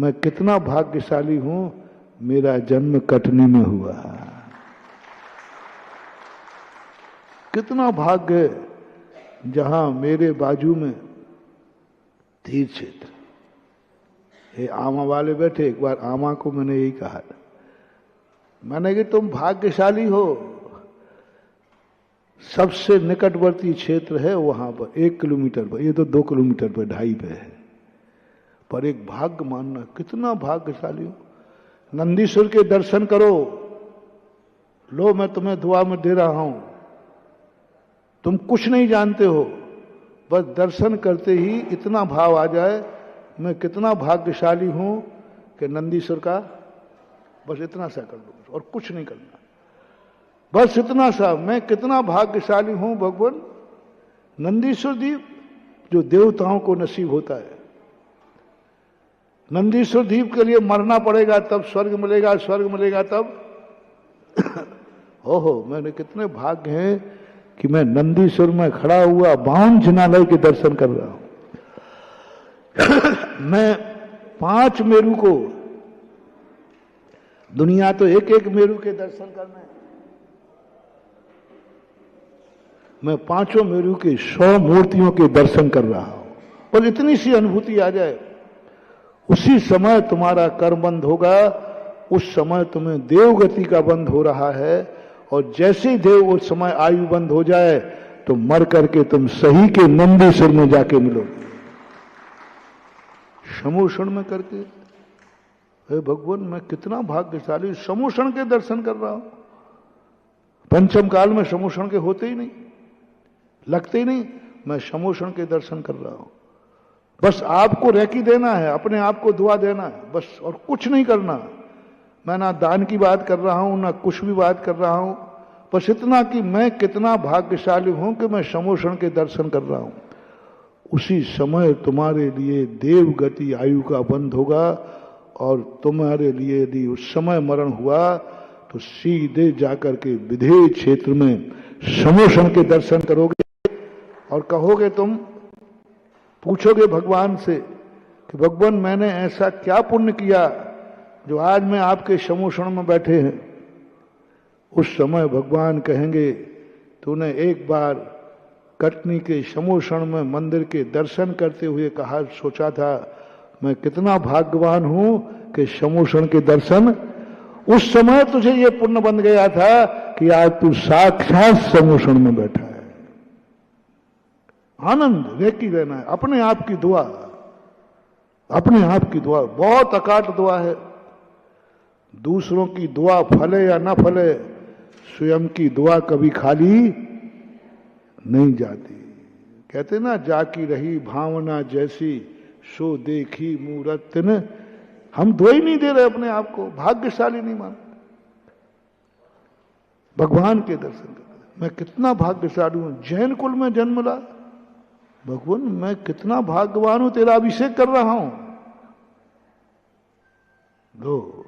मैं कितना भाग्यशाली हूं, मेरा जन्म कटनी में हुआ। कितना भाग्य है जहां मेरे बाजू में तीर्थ क्षेत्र। ये आमा वाले बैठे, एक बार आमा को मैंने यही कहा, मैंने कि तुम भाग्यशाली हो, सबसे निकटवर्ती क्षेत्र है वहां पर 1 किलोमीटर पर, ये तो 2 किलोमीटर पर, 2.5 पे है, पर एक भाग्य मानना, कितना भाग्यशाली हो। नंदीश्वर के दर्शन करो, लो मैं तुम्हें दुआ में दे रहा हूं, तुम कुछ नहीं जानते हो, बस दर्शन करते ही इतना भाव आ जाए, मैं कितना भाग्यशाली हूं कि नंदीश्वर का, बस इतना सा कर लो और कुछ नहीं करना, बस इतना सा, मैं कितना भाग्यशाली हूं भगवान। नंदीश्वर द्वीप जो देवताओं को नसीब होता है, नंदीश्वर द्वीप के लिए मरना पड़ेगा तब स्वर्ग मिलेगा, स्वर्ग मिलेगा तब ओहो, मैंने कितने भाग्य हैं कि मैं नंदीश्वर में खड़ा हुआ 52 जिनालय के दर्शन कर रहा हूं। मैं 5 मेरू को, दुनिया तो एक एक मेरू के दर्शन करना है, मैं 5 मेरू के 100 मूर्तियों के दर्शन कर रहा हूं। और इतनी सी अनुभूति आ जाए, उसी समय तुम्हारा कर्म बंद होगा, उस समय तुम्हें देवगति का बंद हो रहा है। और जैसे ही देव उस समय आयु बंद हो जाए तो मर करके तुम सही के नंदीश्वर में जाके मिलोगे, समोषण में करके। हे भगवान, मैं कितना भाग्यशाली, समोषण के दर्शन कर रहा हूं। पंचम काल में समोषण के होते ही नहीं, लगते ही नहीं, मैं समोषण के दर्शन कर रहा हूं। बस आपको रेकी देना है, अपने आप को दुआ देना है, बस, और कुछ नहीं करना। मैं ना दान की बात कर रहा हूं, ना कुछ भी बात कर रहा हूं, बस इतना कि मैं कितना भाग्यशाली हूं कि मैं समोषण के दर्शन कर रहा हूं। उसी समय तुम्हारे लिए देव गति आयु का बंद होगा, और तुम्हारे लिए यदि उस समय मरण हुआ तो सीधे जाकर के विधेय क्षेत्र में समोषण के दर्शन करोगे और कहोगे, तुम पूछोगे भगवान से कि भगवान मैंने ऐसा क्या पुण्य किया जो आज मैं आपके समोषण में बैठे हैं। उस समय भगवान कहेंगे, तूने एक बार कटनी के समोषण में मंदिर के दर्शन करते हुए कहा, सोचा था मैं कितना भाग्यवान हूं कि समोषण के दर्शन, उस समय तुझे ये पुण्य बन गया था कि आज तू साक्षात समोषण में बैठा है। आनंद रेकी रहना है, अपने आप की दुआ, अपने आप की दुआ बहुत अकाट दुआ है। दूसरों की दुआ फले या ना फले, स्वयं की दुआ कभी खाली नहीं जाती। कहते ना, जाकी रही भावना जैसी, सो देखी मूरत न। हम दुआ ही नहीं दे रहे अपने आप को, भाग्यशाली नहीं मानते, भगवान के दर्शन करते। मैं कितना भाग्यशाली हूं, जैन कुल में जन्म ला, भगवान मैं कितना भाग्यवान हूं, तेरा अभिषेक कर रहा हूं। दो,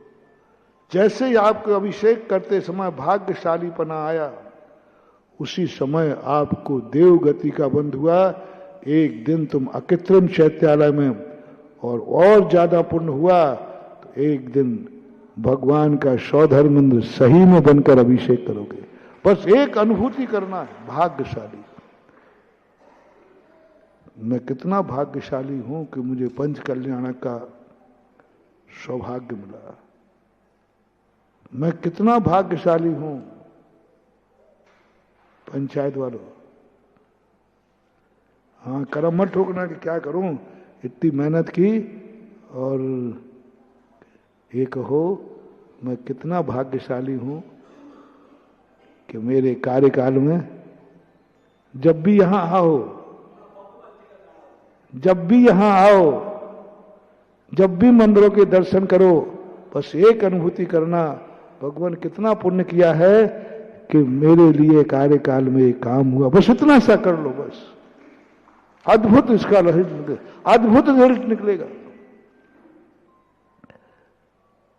जैसे ही आपको अभिषेक करते समय भाग्यशालीपना आया, उसी समय आपको देवगति का बंध हुआ। एक दिन तुम अकृत्रिम चैत्यालय में, और ज्यादा पुण्य हुआ तो एक दिन भगवान का सौधर्मेंद्र सही में बनकर अभिषेक करोगे। बस एक अनुभूति करना है, भाग्यशाली। मैं कितना भाग्यशाली हूं कि मुझे पंच कल्याण का सौभाग्य मिला। मैं कितना भाग्यशाली हूं। पंचायत वालों, हाँ, कर्म मत ठोकना कि क्या करूं, इतनी मेहनत की, और ये कहो मैं कितना भाग्यशाली हूं कि मेरे कार्यकाल में जब भी यहां आओ, जब भी यहां आओ, जब भी मंदिरों के दर्शन करो, बस एक अनुभूति करना, भगवान कितना पुण्य किया है कि मेरे लिए कार्यकाल में एक काम हुआ। बस इतना सा कर लो, बस अद्भुत इसका अद्भुत रिजल्ट निकलेगा।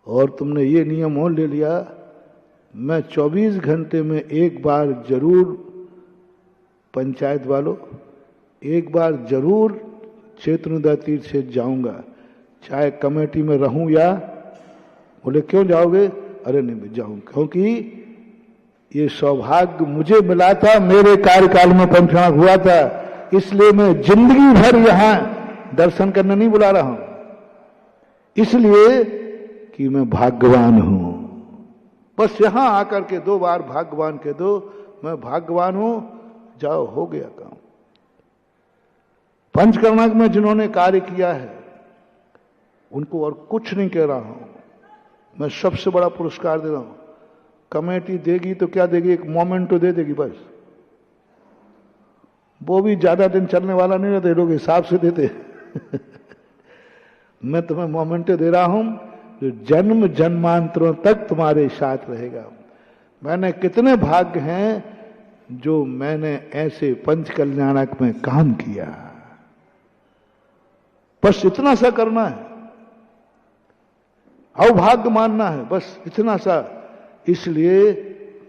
और तुमने ये नियम और ले लिया, मैं 24 घंटे में एक बार जरूर, पंचायत वालों, एक बार जरूर चेतनोदय तीर्थ से जाऊंगा, चाहे कमेटी में रहूं या, बोले क्यों जाओगे? अरे नहीं मैं जाऊं, क्योंकि ये सौभाग्य मुझे मिला था, मेरे कार्यकाल में पंचनाग हुआ था, इसलिए मैं जिंदगी भर यहां दर्शन करने नहीं बुला रहा हूं, इसलिए कि मैं भाग्यवान हूं। बस यहां आकर के 2 बार भाग्यवान कह दो, मैं भाग्यवान हूं, जाओ हो गया काम। पंचकर्णक में जिन्होंने कार्य किया है उनको और कुछ नहीं कह रहा हूं, मैं सबसे बड़ा पुरस्कार दे रहा हूं। कमेटी देगी तो क्या देगी, एक मोमेंट तो दे देगी बस, वो भी ज्यादा दिन चलने वाला नहीं रहता, लोग हिसाब से देते मैं तुम्हें मोमेंट दे रहा हूं जो जन्म जन्मांतरों तक तुम्हारे साथ रहेगा। मैंने कितने भाग्य हैं जो मैंने ऐसे पंच कल्याणक में काम किया, बस इतना सा करना है, अभाग्य मानना है, बस इतना सा। इसलिए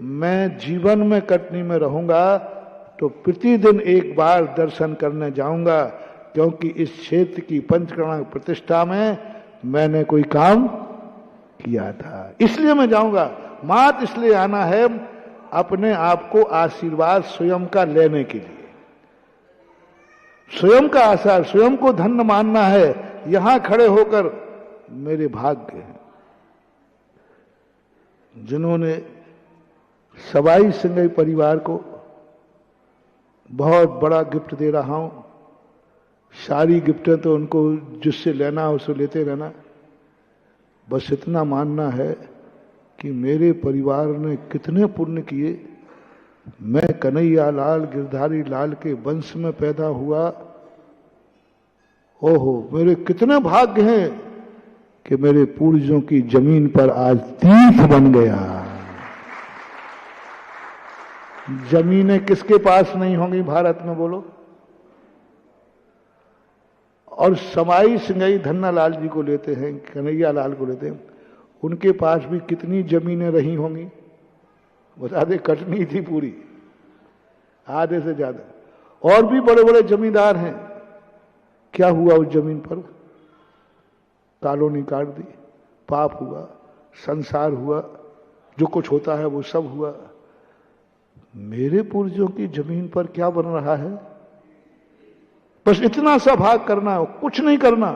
मैं जीवन में कटनी में रहूंगा तो प्रतिदिन एक बार दर्शन करने जाऊंगा, क्योंकि इस क्षेत्र की पंचकर्णक प्रतिष्ठा में मैंने कोई काम किया था, इसलिए मैं जाऊंगा। मात्र इसलिए आना है अपने आप को आशीर्वाद स्वयं का लेने के लिए, स्वयं का आशीर्वाद, स्वयं को धन्य मानना है। यहां खड़े होकर मेरे भाग्य हैं जिन्होंने सवाई सिंघई परिवार को बहुत बड़ा गिफ्ट दे रहा हूं। सारी गिफ्टें तो उनको जिससे लेना है उसे लेते रहना, बस इतना मानना है कि मेरे परिवार ने कितने पुण्य किए। मैं कन्हैया लाल गिरधारी लाल के वंश में पैदा हुआ, ओहो मेरे कितने भाग्य हैं कि मेरे पूर्वजों की जमीन पर आज तीर्थ बन गया। जमीनें किसके पास नहीं होंगी भारत में बोलो? और समाई सिंघई धन्नालाल जी को लेते हैं, कन्हैया लाल को लेते हैं, उनके पास भी कितनी जमीनें रही होंगी बता दे, कटनी थी पूरी, आधे से ज्यादा। और भी बड़े बड़े जमींदार हैं, क्या हुआ उस जमीन पर? कॉलोनी काट दी, पाप हुआ, संसार हुआ, जो कुछ होता है वो सब हुआ। मेरे पूर्वजों की जमीन पर क्या बन रहा है? बस इतना सा भाग करना, कुछ नहीं करना।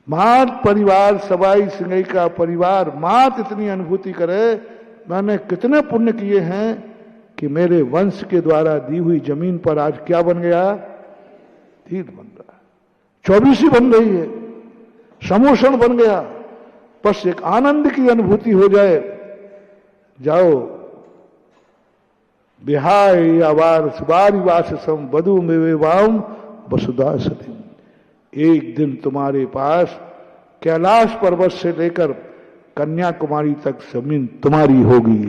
मात परिवार, सवाई सिंघई का परिवार मात इतनी अनुभूति करे मैंने कितने पुण्य किए हैं कि मेरे वंश के द्वारा दी हुई जमीन पर आज क्या बन गया? तीर्थ बन रहा है, 24 बन रही है, समोषण बन गया। बस एक आनंद की अनुभूति हो जाए, जाओ बिहाय आवार सुबारी वास सम बधु में वाम वसुधा सती। एक दिन तुम्हारे पास कैलाश पर्वत से लेकर कन्याकुमारी तक जमीन तुम्हारी होगी।